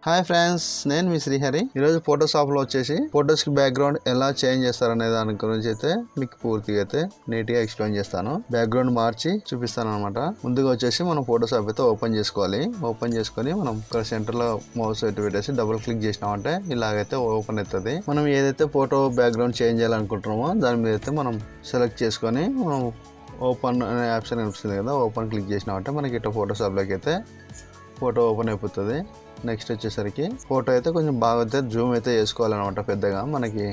Hi friends, నేను మీ శ్రీహరి. ఈరోజు ఫోటోషాప్లో వచ్చేసి ఫొటోస్కి బ్యాక్గ్రౌండ్ ఎలా చేంజ్ చేస్తారనే దాని గురించి అయితే మీకు పూర్తిగా అయితే నీట్గా ఎక్స్ప్లెయిన్ చేస్తాను. బ్యాక్గ్రౌండ్ మార్చి చూపిస్తాను అనమాట. ముందుగా వచ్చేసి మనం ఫోటోషాప్ అయితే ఓపెన్ చేసుకోవాలి. ఓపెన్ చేసుకొని మనం ఇక్కడ సెంటర్లో మౌస్ అయితే పెట్టేసి డబుల్ క్లిక్ చేసినామంటే ఇలాగైతే ఓపెన్ అవుతుంది. మనం ఏదైతే ఫోటో బ్యాక్గ్రౌండ్ చేంజ్ చేయాలనుకుంటున్నామో దాని మీద అయితే మనం సెలెక్ట్ చేసుకొని మనం ఓపెన్ అనే ఆప్షన్ కనిపిస్తుంది కదా, ఓపెన్ క్లిక్ చేసినామంటే మనకి ఇట్లా ఫోటోషాప్లోకి అయితే ఫోటో ఓపెన్ అయిపోతుంది. నెక్స్ట్ వచ్చేసరికి ఫోటో అయితే కొంచెం బాగా అయితే జూమ్ అయితే చేసుకోవాలన్నమాట. పెద్దగా మనకి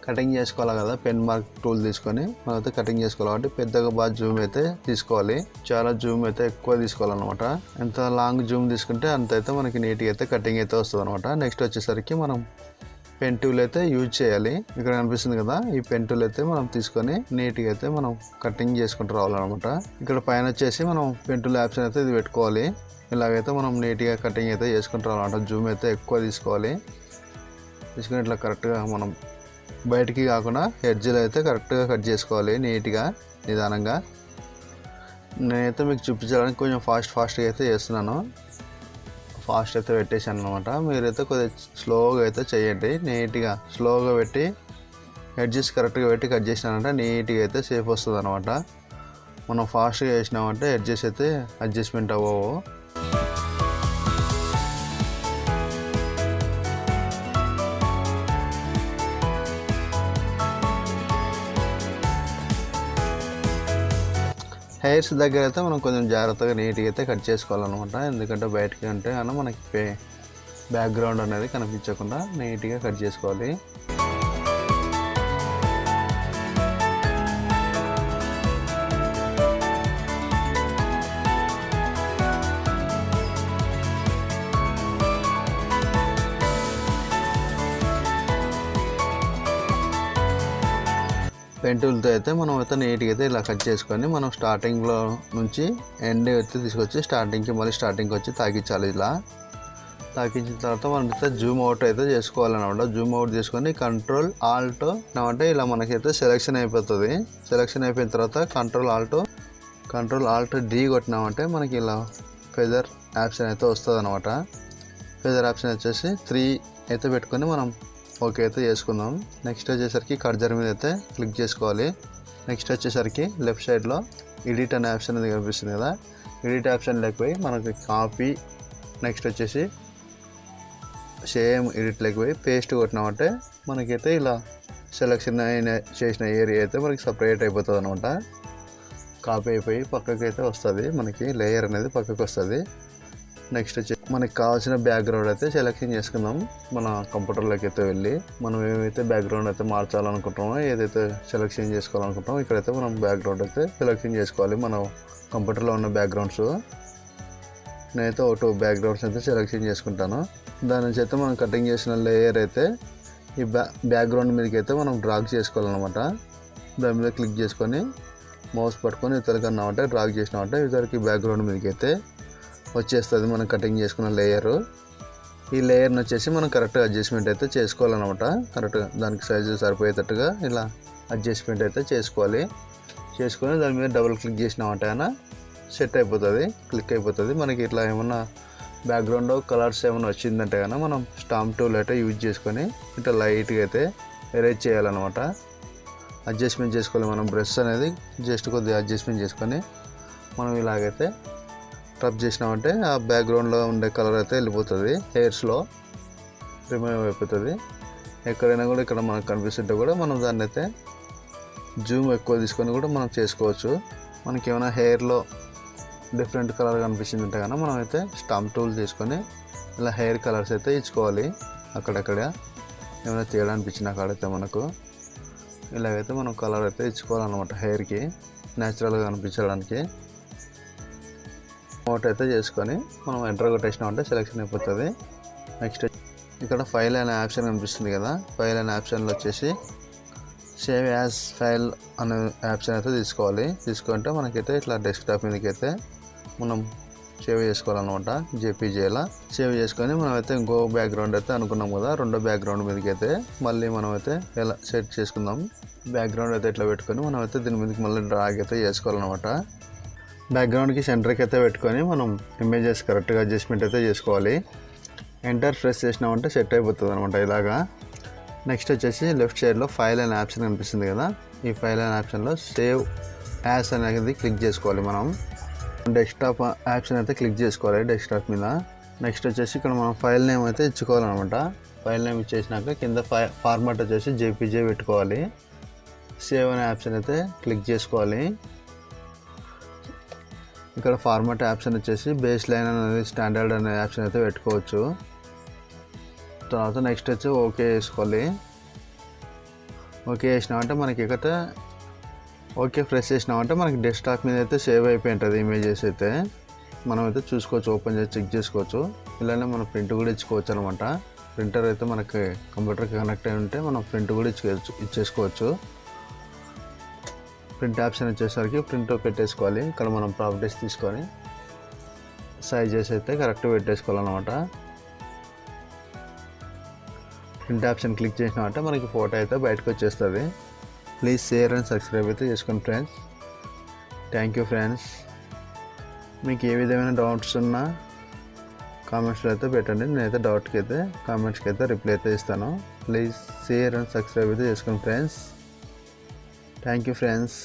కటింగ్ చేసుకోవాలి కదా, పెన్ మార్క్ టూల్ తీసుకొని మనం అయితే కటింగ్ చేసుకోవాలి కాబట్టి పెద్దగా బాగా జూమ్ అయితే తీసుకోవాలి. చాలా జూమ్ అయితే ఎక్కువ తీసుకోవాలన్నమాట. ఎంత లాంగ్ జూమ్ తీసుకుంటే అంత అయితే మనకి నీట్గా అయితే కటింగ్ అయితే వస్తుంది అనమాట. నెక్స్ట్ వచ్చేసరికి మనం పెన్ టూల్ అయితే యూజ్ చేయాలి. ఇక్కడ కనిపిస్తుంది కదా, ఈ పెన్ టూల్ అయితే మనం తీసుకొని నీట్గా అయితే మనం కటింగ్ చేసుకుంటూ రావాలన్నమాట. ఇక్కడ పైన వచ్చేసి మనం పెన్ టూల్ ఆప్షన్ అయితే ఇది పెట్టుకోవాలి. ఇలాగైతే మనం నీట్గా కటింగ్ అయితే చేసుకుంటూ రావాలన్నమాట. జూమ్ అయితే ఎక్కువ తీసుకోవాలి. తీసుకుని ఇట్లా కరెక్ట్గా మనం బయటికి కాకుండా ఎడ్జ్లో అయితే కరెక్ట్గా కట్ చేసుకోవాలి నీట్గా నిదానంగా. నేనైతే మీకు చూపించడానికి కొంచెం ఫాస్ట్గా అయితే చేస్తున్నాను. ఫాస్ట్ అయితే పెట్టేసాను అనమాట. మీరైతే కొద్దిగా స్లోగా అయితే చేయండి. నీట్గా స్లోగా పెట్టి ఎడ్జెస్ కరెక్ట్గా పెట్టి కట్ చేసినానంటే నీట్గా అయితే సేఫ్ వస్తుంది అనమాట. మనం ఫాస్ట్గా చేసినామంటే ఎడ్జెస్ అయితే అడ్జస్ట్మెంట్ అవ్వవు. హెయిర్స్ దగ్గర అయితే మనం కొంచెం జాగ్రత్తగా నీట్గా అయితే కట్ చేసుకోవాలన్నమాట. ఎందుకంటే బయటకి అంటే అన్న మనకి బ్యాక్గ్రౌండ్ అనేది కనిపించకుండా నీట్గా కట్ చేసుకోవాలి. పెన్ టూల్తో అయితే మనం అయితే నీట్గా అయితే ఇలా కట్ చేసుకొని మనం స్టార్టింగ్లో నుంచి ఎండ్ అయితే తీసుకొచ్చి స్టార్టింగ్కి వచ్చి తాకించాలి. ఇలా తాకించిన తర్వాత మనం అయితే జూమ్ అవుట్ అయితే చేసుకోవాలన్నమాట. జూమ్ అవుట్ చేసుకొని కంట్రోల్ ఆల్ట్ అంటే ఇలా మనకైతే సెలెక్షన్ అయిపోతుంది. సెలెక్షన్ అయిపోయిన తర్వాత కంట్రోల్ ఆల్ట్ డి కొట్టినామంటే మనకి ఇలా ఫెదర్ ఆప్షన్ అయితే వస్తుంది అనమాట. ఫెదర్ ఆప్షన్ వచ్చేసి 3 అయితే పెట్టుకొని మనం ఓకే అయితే చేసుకుందాం. నెక్స్ట్ వచ్చేసరికి కర్జర్ మీద అయితే క్లిక్ చేసుకోవాలి. నెక్స్ట్ వచ్చేసరికి లెఫ్ట్ సైడ్లో ఎడిట్ అనే ఆప్షన్ అనేది కనిపిస్తుంది కదా, ఎడిట్ ఆప్షన్ లేకపోయి మనకి కాపీ, నెక్స్ట్ వచ్చేసి సేమ్ ఎడిట్ లేకపోయి పేస్ట్ కొట్టినామంటే మనకైతే ఇలా సెలెక్షన్ చేసిన ఏరియా అయితే మనకి సపరేట్ అయిపోతుంది అనమాట. కాపీ అయిపోయి పక్కకి అయితే వస్తుంది, మనకి లేయర్ అనేది పక్కకు వస్తుంది. నెక్స్ట్ వచ్చి మనకి కావాల్సిన బ్యాక్గ్రౌండ్ అయితే సెలెక్షన్ చేసుకుందాం. మన కంప్యూటర్లోకి అయితే వెళ్ళి మనం ఏమైతే బ్యాక్గ్రౌండ్ అయితే మార్చాలనుకుంటామో, ఏదైతే సెలెక్షన్ చేసుకోవాలనుకుంటామో ఇక్కడైతే మనం బ్యాక్గ్రౌండ్ అయితే సెలెక్షన్ చేసుకోవాలి. మన కంప్యూటర్లో ఉన్న బ్యాక్గ్రౌండ్స్ నేనైతే 2 బ్యాక్గ్రౌండ్స్ అయితే సెలెక్షన్ చేసుకుంటాను. దాని నుంచి అయితే మనం కటింగ్ చేసిన లేయర్ అయితే ఈ బ్యాక్గ్రౌండ్ మీదకి అయితే మనం డ్రాగ్ చేసుకోవాలన్నమాట. దాని మీద క్లిక్ చేసుకొని మౌస్ పట్టుకొని ఇతరుకన్నామంటే డ్రాగ్ చేసినామంటే ఇతరికి బ్యాక్గ్రౌండ్ మీదకి అయితే వచ్చేస్తుంది మనం కటింగ్ చేసుకున్న లేయరు. ఈ లేయర్ని వచ్చేసి మనం కరెక్ట్గా అడ్జస్ట్మెంట్ అయితే చేసుకోవాలన్నమాట. కరెక్ట్గా దానికి సైజు సరిపోయేటట్టుగా ఇలా అడ్జస్ట్మెంట్ అయితే చేసుకోవాలి. చేసుకొని దాని మీద డబుల్ క్లిక్ చేసినామంటే అయినా సెట్ అయిపోతుంది, క్లిక్ అయిపోతుంది. మనకి ఇట్లా ఏమన్నా బ్యాక్గ్రౌండ్ కలర్స్ ఏమైనా వచ్చిందంటే కన్నా మనం స్టాంప్ టూల్ అయితే యూజ్ చేసుకొని ఇట్లా లైట్గా అయితే ఎరేజ్ చేయాలన్నమాట. అడ్జస్ట్మెంట్ చేసుకోవాలి. మనం బ్రష్ అనేది జస్ట్ కొద్దిగా అడ్జస్ట్మెంట్ చేసుకొని మనం ఇలాగైతే రబ్ చేసినామంటే ఆ బ్యాక్గ్రౌండ్లో ఉండే కలర్ అయితే వెళ్ళిపోతుంది, హెయిర్స్లో రిమూవ్ అయిపోతుంది. ఎక్కడైనా కూడా ఇక్కడ మనకు కనిపిస్తుంటే కూడా మనం దాన్ని అయితే జూమ్ ఎక్కువ తీసుకొని కూడా మనం చేసుకోవచ్చు. మనకి ఏమైనా హెయిర్లో డిఫరెంట్ కలర్ కనిపించిందంటే కన్నా మనం అయితే స్టాంప్ టూల్ తీసుకొని ఇలా హెయిర్ కలర్స్ అయితే ఇచ్చుకోవాలి. అక్కడక్కడ ఏమైనా తేడా అనిపించిన కాడైతే మనకు ఇలాగైతే మనం కలర్ అయితే ఇచ్చుకోవాలన్నమాట. హెయిర్కి న్యాచురల్గా కనిపించడానికి మోట్ అయితే చేసుకొని మనం ఎంటర్ కొట్టేసినామంటే సెలెక్షన్ అయిపోతుంది. నెక్స్ట్ ఇక్కడ ఫైల్ అనే ఆప్షన్ కనిపిస్తుంది కదా, ఫైల్ అనే ఆప్షన్లో వచ్చేసి సేవ్ యాజ్ ఫైల్ అనే ఆప్షన్ అయితే తీసుకోవాలి. తీసుకుంటే మనకైతే ఇట్లా డెస్క్టాప్ మీదకి అయితే మనం సేవ్ చేసుకోవాలన్నమాట. జేపీజేలా సేవ్ చేసుకొని మనమైతే ఇంకో బ్యాక్గ్రౌండ్ అయితే అనుకున్నాం కదా, రెండో బ్యాక్గ్రౌండ్ మీదకి అయితే మళ్ళీ మనమైతే ఎలా సెట్ చేసుకుందాం. బ్యాక్గ్రౌండ్ అయితే ఇట్లా పెట్టుకొని మనమైతే దీని మీదకి మళ్ళీ డ్రాగ్ అయితే చేసుకోవాలన్నమాట. బ్యాక్గ్రౌండ్కి సెంటర్కి అయితే పెట్టుకొని మనం ఇమేజెస్ కరెక్ట్గా అడ్జస్ట్మెంట్ అయితే చేసుకోవాలి. ఎంటర్ ప్రెస్ చేసినామంటే సెట్ అయిపోతుంది అనమాట ఇలాగా. నెక్స్ట్ వచ్చేసి లెఫ్ట్ సైడ్లో ఫైల్ అనే ఆప్షన్ కనిపిస్తుంది కదా, ఈ ఫైల్ అనే ఆప్షన్లో సేవ్ యాస్ అనేది క్లిక్ చేసుకోవాలి. మనం డెస్క్టాప్ ఆప్షన్ అయితే క్లిక్ చేసుకోవాలి డెస్క్టాప్ మీద. నెక్స్ట్ వచ్చేసి ఇక్కడ మనం ఫైల్ నేమ్ అయితే ఇచ్చుకోవాలన్నమాట. ఫైల్ నేమ్ ఇచ్చేసినాక కింద ఫార్మాట్ వచ్చేసి జేపీజే పెట్టుకోవాలి. సేవ్ అనే ఆప్షన్ అయితే క్లిక్ చేసుకోవాలి. ఇక్కడ ఫార్మాట్ ఆప్షన్ వచ్చేసి బేస్ లైన్ అనేది స్టాండర్డ్ అనే ఆప్షన్ అయితే పెట్టుకోవచ్చు. తర్వాత నెక్స్ట్ వచ్చి ఓకే వేసుకోవాలి. ఓకే వేసినామంటే మనకి ఇక్కడ ఓకే ప్రెస్ చేసినామంటే మనకి డెస్క్టాప్ మీద అయితే సేవ్ అయిపోయి ఉంటుంది ఇమేజెస్ అయితే. మనం అయితే చూసుకోవచ్చు, ఓపెన్ చేసి చెక్ చేసుకోవచ్చు. ఇలానే మనం ప్రింట్ కూడా ఇచ్చుకోవచ్చు అనమాట. ప్రింటర్ అయితే మనకి కంప్యూటర్కి కనెక్ట్ అయి ఉంటే మనం ప్రింట్ కూడా ఇచ్చేసుకోవచ్చు. ప్రింట్ ఆప్షన్ వచ్చేసరికి ప్రింట్ పెట్టేసుకోవాలి. ఇక్కడ మనం ప్రాపర్టీస్ తీసుకొని సైజెస్ అయితే కరెక్ట్ పెట్టేసుకోవాలన్నమాట. ప్రింట్ ఆప్షన్ క్లిక్ చేసినామంటే మనకి ఫోటో అయితే బయటకు వచ్చేస్తుంది. ప్లీజ్ షేర్ అండ్ సబ్స్క్రైబ్ అయితే చేసుకోండి ఫ్రెండ్స్. Thank you friends. మీకు ఏ విధమైన డౌట్స్ ఉన్నా కామెంట్స్లో అయితే పెట్టండి. నేనైతే డౌట్కి అయితే కామెంట్స్కి అయితే రిప్లై అయితే ఇస్తాను. ప్లీజ్ షేర్ అండ్ సబ్స్క్రైబ్ అయితే చేసుకోండి ఫ్రెండ్స్. Thank you friends.